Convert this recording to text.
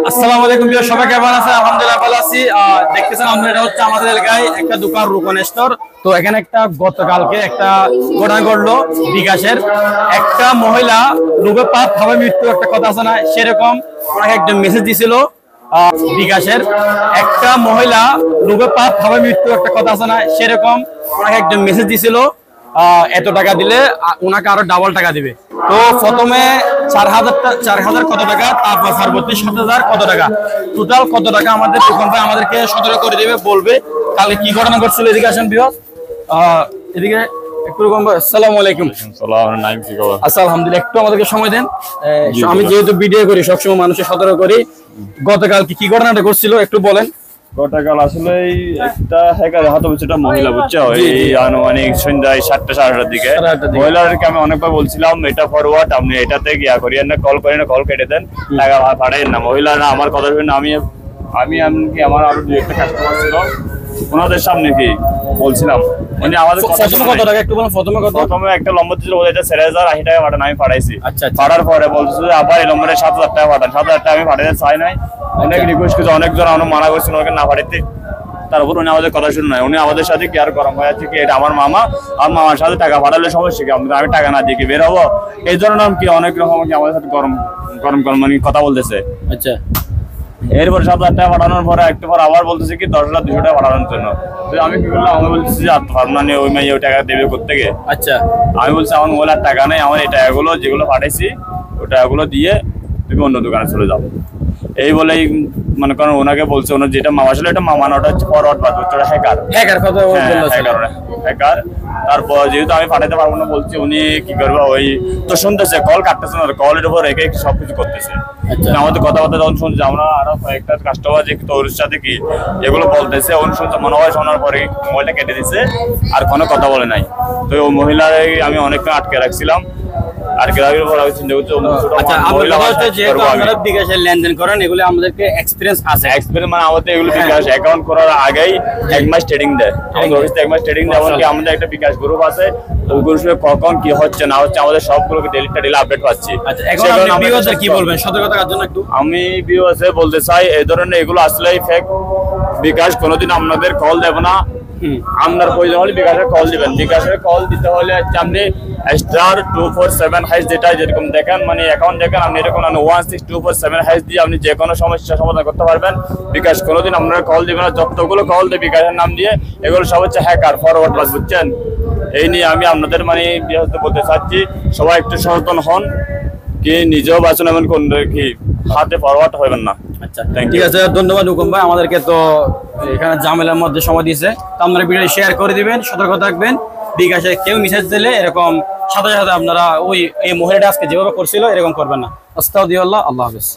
আসসালামু আলাইকুম, সবাই কেমন আছেন? আলহামদুলিল্লাহ ভালো আছি। দেখতেছেন আমরা, এটা হচ্ছে আমাদের এলাকায় একটা দোকান, রুকন স্টোর। তো এখানে একটা গতকালকে একটা ঘটনা ঘটলো। বিকাশের একটা মহিলা রোগে পাপ ভাবে মৃত্যু, একটা কথা আছে না, সেরকম ওনাকে একটা মেসেজ দিছিল। বিকাশের একটা মহিলা রোগে পাপ ভাবে মৃত্যু, একটা কথা আছে না, সেরকম ওনাকে একটা মেসেজ দিছিল। এত টাকা দিলে ওনাকে আরো ডাবল টাকা দিবে। তো প্রথমে 4,000 কত টাকা, তারপর পরবর্তী 7,000 কত টাকা, টোটাল কত টাকা আমাদের দোকান ভাই আমাদেরকে সতর্ক করে দিবে, বলবে কালকে কি ঘটনা ঘটছিল। এদিকে আসেন বিহস, এদিকে একটু রকম। আসসালামু আলাইকুম। আচ্ছা, আলহামদুলিল্লাহ, একটু আমাদেরকে সময় দেন। আমি যেহেতু ভিডিও করি, সবসময় মানুষের সতর্ক করি। গতকাল কি ঘটনাটা ঘটছিল একটু বলেন। গতকাল আসলে একটা হ্যাকার হাতে একটা মহিলা, বুঝছো, এই আনুমানিক সন্ধ্যায় 7টা 8:30টার দিকে মহিলাদেরকে আমি অনেকবার বলছিলাম এটা ফরওয়ার্ড, আপনি এটাতে গিয়া করিয়েন না, কল করেন না, কল কেটে দেন, টাকা পাঠাইন না। মহিলা না আমার কথা শুনে আমি এমনকি আমার আরো 2-1টা কাস্টমার ছিল, ওনাদের সামনে কি বলছিলাম, মানে আমাদের প্রথমে একটা নম্বর ছিল, এটা 4,080 টাকা পাঠান, আমি পাঠাইছি। পাঠার পরে বলছিল আবার এই নম্বরে 7,000 টাকা পাঠান। 7,000 টাকা আমি পাঠাতে চাই নাই, অনেক রিকোয়েস্ট করছে, অনেকজন আমরা মানা করছিল ওকে না পাঠাইতে। তারপর উনি আমাদের কথা শুনে নাই, উনি আমাদের সাথে কি আর গরম হয়ে আছে কি, এটা আমার মামা, আর মামার সাথে টাকা পাঠালে সমস্যা কি, আমি টাকা না দিয়ে কি বের হবো, এই ধরনের কি অনেক রকম কি আমাদের সাথে গরম মানে কথা বলতেছে। আচ্ছা, এরপর 7,000 টাকা পাঠানোর পরে একটু পর আবার বলতেছে কি 10,200 টাকা পাঠানোর জন্য। আমি কি করলাম, আমি বলতেছি যে ভাবনা নেই, ওই মেয়ে ওই টাকা দেবে কোত্থেকে। আচ্ছা, আমি বলছি আমার মোবাইলের টাকা নেই, আমার এই টাকাগুলো যেগুলো পাঠাইছি ওই টাকাগুলো দিয়ে তুমি অন্য দোকানে চলে যাবো। এই বলেই মনে করেন ওনাকে বলছে, ওনার যেটা মামা ছিল এটা মামা না, ওটা হচ্ছে ফরওয়ার্ড বাদ, ওটা হ্যাকার। তারপর যেহেতু আমি পাঠাতে পারবো না বলছি, উনি কি করবে, ওই তো শুনতেছে, কল কাটতেছে না, কলের উপর রেখে সবকিছু করতেছে। আমাদের কথাবার্তা যখন শুনছে, আমরা আরো কয়েকটা কাস্টমার যে তোর সাথে কি এগুলো বলতেছে, উনি শুনতে মনে হয়, শোনার পরে মোবাইলটা কেটে দিচ্ছে, আর কোনো কথা বলে নাই। তো ওই মহিলার আমি অনেকক্ষণ আটকে রাখছিলাম, লেনদেন করেন, এগুলো আমাদেরকে এক্সপিরিয়েন্স আছে, মানে আমাদের এগুলো বিকাশ অ্যাকাউন্ট করার আগেই 1 মাস ট্রেডিং দেয়, আমাদের আমাদের একটা বিকাশ গ্রুপ আছে, ওই গ্রুপে কখন কি হচ্ছে না হচ্ছে আমাদের সবগুলোকে ডেলি আপডেট পাচ্ছি। কি বলবেন সতর্কতার জন্য একটু? আমি ভিউয়ার্সে বলতে চাই, এই ধরনের এগুলো আসলেই ফেক। বিকাশ কোনোদিন আপনাদের কল দেবে না, আপনার প্রয়োজন হলে বিকাশে কল দিবেন। বিকাশে কল দিতে হলে আপনি *247# যেটা যেরকম দেখেন, মানে অ্যাকাউন্ট দেখেন, আপনি এরকম 16247# দিয়ে আপনি যে কোনো সমস্যা সমাধান করতে পারবেন। বিকাশ কোনোদিন আপনারা কল দিবেন না, যতগুলো কল দেবে বিকাশের নাম দিয়ে, এগুলো সব হচ্ছে হ্যাকার, ফরওয়ার্ড বাস, বুঝছেন। এই নিয়ে আমি আপনাদের মানে বলতে চাচ্ছি, সবাই একটু সচেতন হন, কি নিজেও বাঁচুন, এমন কোন কি হাতে ফরওয়ার্ড হবেন না। আচ্ছা, ঠিক আছে, ধন্যবাদ হুকুম ভাই, আমাদেরকে তো এখানে ঝামেলার মধ্যে সময় দিয়েছে। তো আপনারা ভিডিও শেয়ার করে দিবেন, সতর্ক থাকবেন। বিকাশে কেউ মেসেজ দিলে এরকম সাথে সাথে আপনারা ওই এই মহিলাটা আজকে যেভাবে করছিল এরকম করবেন না। আস্তাগফিরুল্লাহ, আল্লাহ হাফেজ।